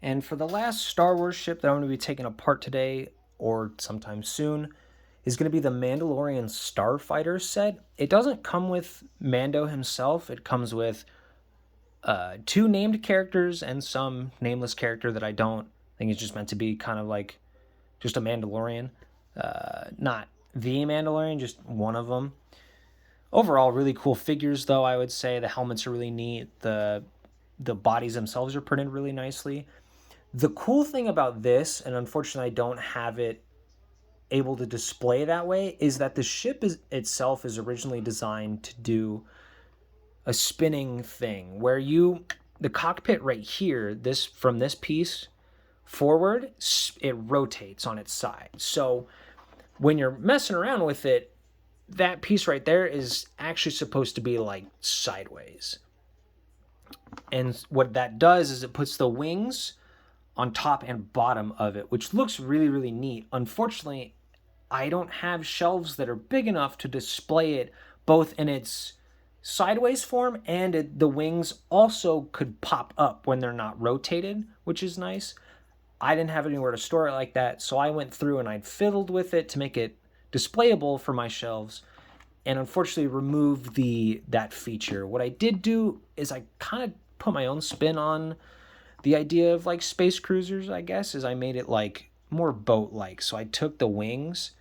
And for the last Star Wars ship that I'm going to be taking apart today or sometime soon is going to be the Mandalorian Starfighter set. It doesn't come with Mando himself. It comes with two named characters and some nameless character that I don't think is just meant to be kind of like just a Mandalorian. Not the Mandalorian, just one of them. Overall, really cool figures, though. I would say the helmets are really neat. The bodies themselves are printed really nicely. The cool thing about this, and unfortunately I don't have it able to display that way, is that the ship itself is originally designed to do a spinning thing where the cockpit right here, this from this piece forward, it rotates on its side. So when you're messing around with it, that piece right there is actually supposed to be like sideways. And what that does is it puts the wings on top and bottom of it, which looks really, really neat. Unfortunately, I don't have shelves that are big enough to display it both in its sideways form and the wings also could pop up when they're not rotated, which is nice. I didn't have anywhere to store it like that, so I went through and I fiddled with it to make it displayable for my shelves and unfortunately removed that feature. What I did do is I kind of put my own spin on the idea of like space cruisers, I guess, is I made it like more boat-like. So I took the wings,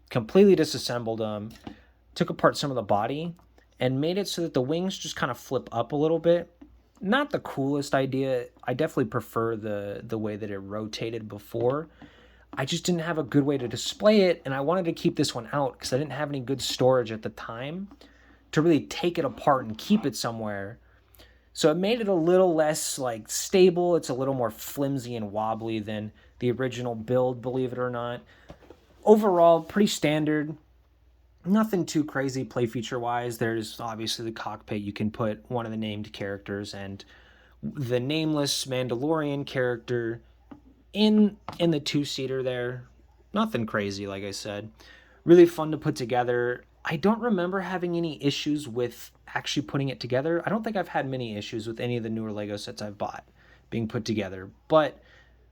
completely disassembled them, took apart some of the body, and made it so that the wings just kind of flip up a little bit. Not the coolest idea. I definitely prefer the way that it rotated before. I just didn't have a good way to display it, and I wanted to keep this one out because I didn't have any good storage at the time to really take it apart and keep it somewhere. So it made it a little less like stable. It's a little more flimsy and wobbly than the original build, believe it or not. Overall, pretty standard. Nothing too crazy play feature wise. There's obviously the cockpit. You can put one of the named characters and the nameless Mandalorian character in the two-seater there. Nothing crazy, like I said. Really fun to put together. I don't remember having any issues with actually putting it together. I don't think I've had many issues with any of the newer Lego sets I've bought being put together. But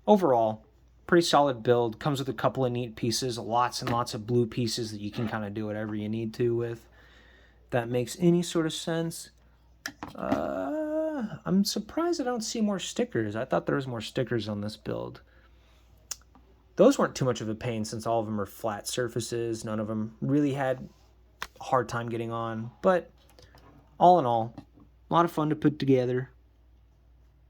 overall, pretty solid build. Comes with a couple of neat pieces, lots and lots of blue pieces that you can kind of do whatever you need to with. If that makes any sort of sense. I'm surprised I don't see more stickers. I thought there was more stickers on this build. Those weren't too much of a pain since all of them are flat surfaces. None of them really had a hard time getting on. But all in all, a lot of fun to put together.